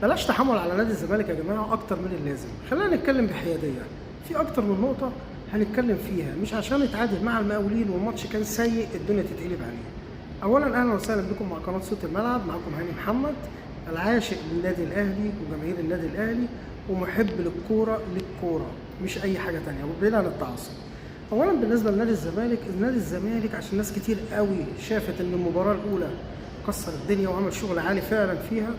بلاش تحمل على نادي الزمالك يا جماعه اكتر من اللازم. خلينا نتكلم بحياديه في اكتر من نقطه هنتكلم فيها، مش عشان نتعادل مع المقاولين والماتش كان سيء الدنيا تتقلب عليه. اولا اهلا وسهلا بكم مع قناه صوت الملعب، معكم هاني محمد العاشق للنادي الاهلي وجماهير النادي الاهلي ومحب للكوره مش اي حاجه تانية وبعيد عن التعصب. اولا بالنسبه لنادي الزمالك، نادي الزمالك عشان ناس كتير قوي شافت ان المباراه الاولى كسر الدنيا وعمل شغل عالي فعلا فيها،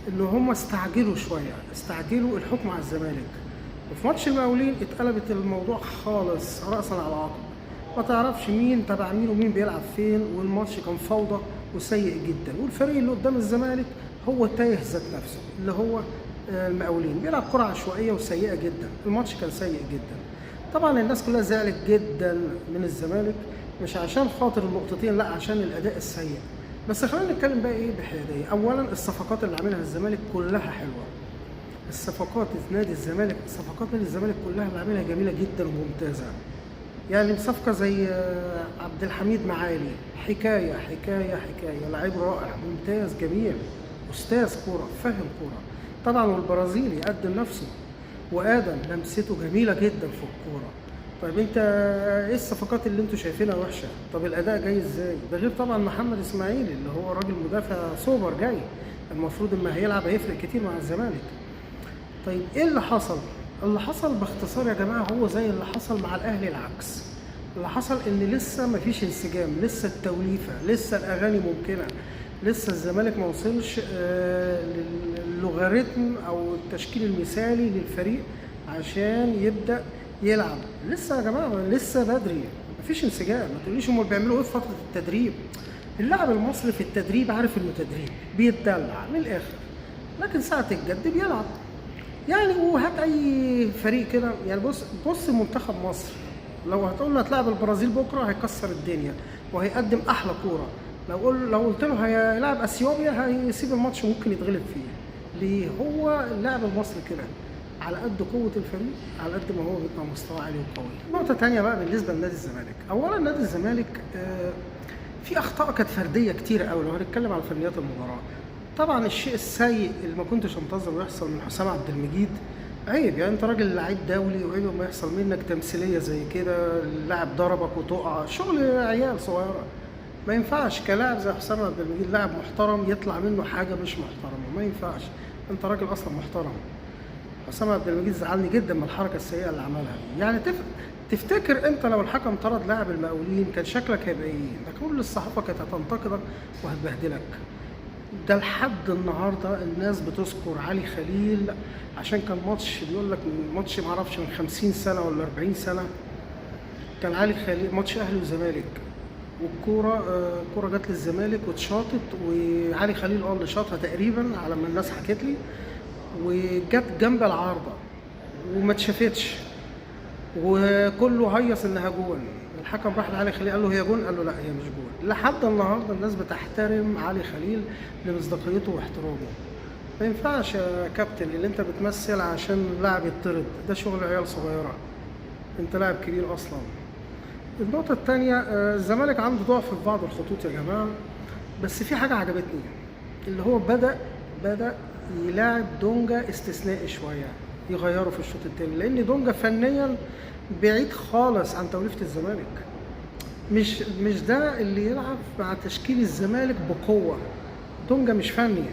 ان هم استعجلوا شويه، استعجلوا الحكم على الزمالك. وفي ماتش المقاولين اتقلبت الموضوع خالص راسا على عقب، ما تعرفش مين تبع مين ومين بيلعب فين، والماتش كان فوضى وسيء جدا، والفريق اللي قدام الزمالك هو تايه ذات نفسه اللي هو المقاولين بيلعب كرة عشوائية وسيئة جدا. الماتش كان سيء جدا. طبعا الناس كلها زعلت جدا من الزمالك، مش عشان خاطر النقطتين، لا عشان الأداء السيء. بس خلينا نتكلم بقى ايه بحيادية. أولا الصفقات اللي عاملها الزمالك كلها حلوة. الصفقات نادي الزمالك، صفقات نادي الزمالك كلها اللي عاملها جميلة جدا وممتازة. يعني صفقة زي عبد الحميد معالي، حكاية حكاية حكاية، لعيب رائع ممتاز جميل، أستاذ كورة فاهم كورة. طبعا والبرازيلي قدم نفسه، وآدم لمسته جميلة جدا في الكورة. طيب انت ايه الصفقات اللي انتوا شايفينها وحشة؟ طب الأداء جاي ازاي؟ ده غير طبعا محمد إسماعيل اللي هو راجل مدافع سوبر جاي، المفروض اما هيلعب هيفرق كتير مع الزمالك. طيب ايه اللي حصل؟ اللي حصل باختصار يا جماعه هو زي اللي حصل مع الاهلي العكس. اللي حصل ان لسه مفيش انسجام، لسه التوليفه، لسه الاغاني ممكنه، لسه الزمالك ما وصلش للوغاريتم او التشكيل المثالي للفريق عشان يبدا يلعب. لسه يا جماعه لسه بدري، مفيش انسجام. ما تقوليش هم بيعملوا ايه في فتره التدريب. اللاعب المصري في التدريب عارف انه تدريب بيتدلع من الاخر، لكن ساعه الجد بيلعب. يعني وهات اي فريق كده، يعني بص منتخب مصر لو هتقول له هتلاعب البرازيل بكره هيكسر الدنيا وهيقدم احلى كوره. لو قلت له هيلاعب اثيوبيا هيسيب الماتش وممكن يتغلب فيه. ليه؟ هو اللاعب المصري كده على قد قوه الفريق، على قد ما هو بيبقى مستوى عالي وقوي. نقطه تانية بقى بالنسبه لنادي الزمالك. اولا نادي الزمالك في اخطاء كانت فرديه كتير قوي لو هنتكلم على فنيات المباراه. طبعا الشيء السيء اللي ما كنتش انتظر يحصل من حسام عبد المجيد عيب. يعني انت راجل لعيب دولي وعيب ما يحصل منك تمثيليه زي كده، اللاعب ضربك وتقع، شغل عيال صغيره. ما ينفعش كلاعب زي حسام عبد المجيد لاعب محترم يطلع منه حاجه مش محترمه، ما ينفعش. انت راجل اصلا محترم. حسام عبد المجيد زعلني جدا من الحركه السيئه اللي عملها دي. يعني تفتكر انت لو الحكم طرد لاعب المقاولين كان شكلك هيبقى ايه؟ ده كل الصحافه كانت هتنتقدك وهتبهدلك. ده لحد النهارده الناس بتذكر علي خليل عشان كان ماتش، بيقول لك ماتش معرفش من 50 سنه ولا 40 سنه. كان علي خليل ماتش اهلي وزمالك، الكوره جت للزمالك واتشاطت، وعلي خليل اللي شاطها تقريبا على ما الناس حكت لي، وجت جنب العارضه وما اتشافتش، وكله هيص انها جون. الحكم راح لعلي خليل قال له هي جون، قال له لا هي مش جون. لحد النهارده الناس بتحترم علي خليل لمصداقيته واحترامه. ما ينفعش يا كابتن اللي انت بتمثل عشان لاعب يطرد، ده شغل عيال صغيره، انت لاعب كبير اصلا. النقطه الثانيه الزمالك عنده ضعف في بعض الخطوط يا جماعه، بس في حاجه عجبتني اللي هو بدا يلاعب دونجا استثنائي شويه، يغيره في الشوط الثاني، لان دونجا فنيا بعيد خالص عن توليفه الزمالك. مش ده اللي يلعب مع تشكيل الزمالك بقوه. دونجا مش فني،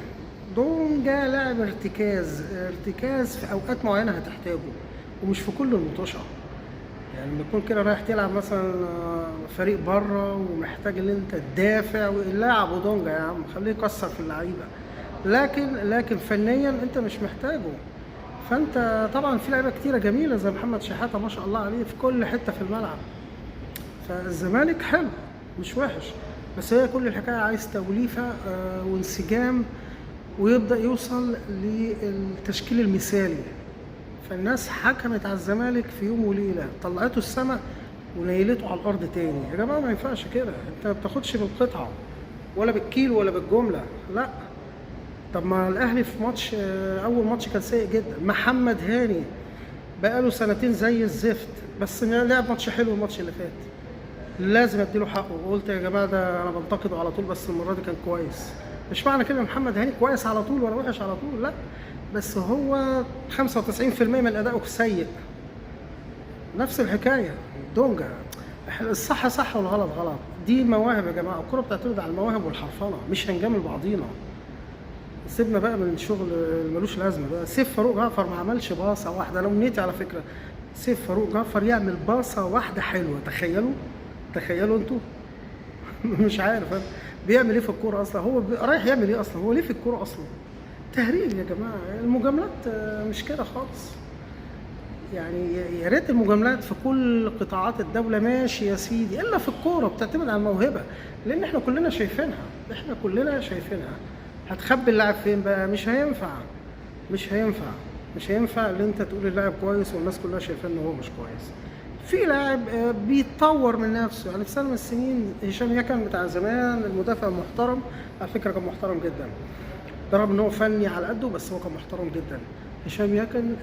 دونجا لاعب ارتكاز في اوقات معينه هتحتاجه، ومش في كل المطوشه. يعني لما تكون كده رايح تلعب مثلا فريق بره ومحتاج ان انت تدافع، لاعب دونجا يا عم خليه يكسر في اللعيبه، لكن فنيا انت مش محتاجه. فانت طبعا في لعيبه كتيره جميله زي محمد شحاته ما شاء الله عليه في كل حته في الملعب. فالزمالك حلو مش وحش، بس هي كل الحكايه عايز توليفه وانسجام ويبدا يوصل للتشكيل المثالي. فالناس حكمت على الزمالك في يوم وليله، طلعته السما ونيلته على الارض تاني. يا جماعه ما ينفعش كده، انت ما بتاخدش بالقطعه ولا بالكيلو ولا بالجمله، لا. طب ما الاهلي في ماتش اول ماتش كان سيء جدا. محمد هاني بقاله سنتين زي الزفت، بس لعب ماتش حلو الماتش اللي فات، لازم اديله حقه. وقلت يا جماعه ده انا بنتقده على طول بس المره دي كان كويس. مش معنى كده محمد هاني كويس على طول ولا وحش على طول، لا، بس هو 95% من ادائه سيء. نفس الحكايه دونجا، الصح صح والغلط غلط. دي مواهب يا جماعه، الكوره بتعتمد على المواهب والحرفنه، مش هنجامل بعضينا. سيبنا بقى من الشغل اللي ملوش لازمه ده. سيف فاروق جعفر ما عملش باصه واحده. انا امنيتي على فكره سيف فاروق جعفر يعمل باصه واحده حلوه. تخيلوا، تخيلوا انتوا. مش عارف انا بيعمل ايه في الكوره اصلا. هو رايح يعمل ايه اصلا؟ هو ليه في الكوره اصلا؟ تهريج يا جماعه. المجاملات مش كده خالص. يعني يا ريت المجاملات في كل قطاعات الدوله ماشي يا سيدي، الا في الكوره بتعتمد على الموهبه، لان احنا كلنا شايفينها، احنا كلنا شايفينها. هتخبي اللاعب فين بقى؟ مش هينفع، مش هينفع، مش هينفع ان انت تقول اللاعب كويس والناس كلها شايفاه ان هو مش كويس. في لاعب بيتطور من نفسه. يعني في سنه من السنين هشام يكن بتاع زمان، المدافع المحترم، على فكره كان محترم جدا، رغم ان هو فني على قده بس هو كان محترم جدا. هشام يكن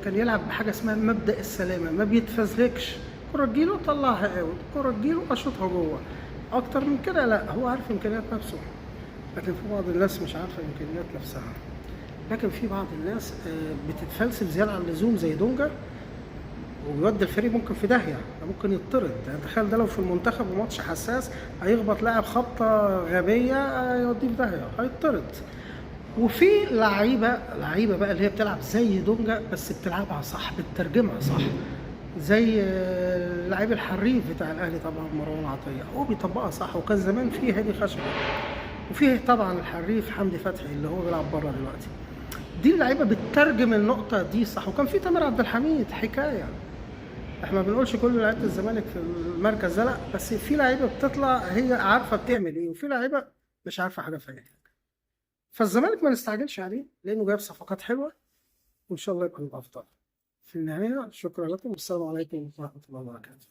كان يلعب بحاجه اسمها مبدأ السلامه، ما بيتفزلكش. كرة تجيله طلعها اوت، كرة تجيله اشوطها جوه. اكتر من كده لا، هو عارف امكانيات نفسه. لكن في بعض الناس مش عارفه امكانيات نفسها. لكن في بعض الناس بتتفلسف زياده عن اللزوم زي دونجا، وبيودي الفريق ممكن في داهيه، ممكن يطرد. يعني تخيل ده لو في المنتخب وماتش حساس هيخبط لاعب خبطه غبيه يوديه في داهيه، هيطرد. وفي لعيبه بقى اللي هي بتلعب زي دونجا بس بتلعبها صح، بتترجمها صح، زي اللعيب الحريف بتاع الاهلي طبعا مروان عطيه، هو بيطبقها صح. وكان زمان فيه هادي خشبه، وفيه طبعا الحريف حمدي فتحي اللي هو بيلعب بره دلوقتي. دي اللعيبه بتترجم النقطه دي صح. وكان في تامر عبد الحميد حكايه. احنا ما بنقولش كل لعيبه الزمالك في المركز ده لا، بس في لعيبه بتطلع هي عارفه بتعمل ايه، وفي لعيبه مش عارفه حاجه في اي حاجه. فالزمالك ما نستعجلش عليه لانه جايب صفقات حلوه، وان شاء الله يكون الافضل. في النهايه شكرا لكم والسلام عليكم ورحمه الله وبركاته.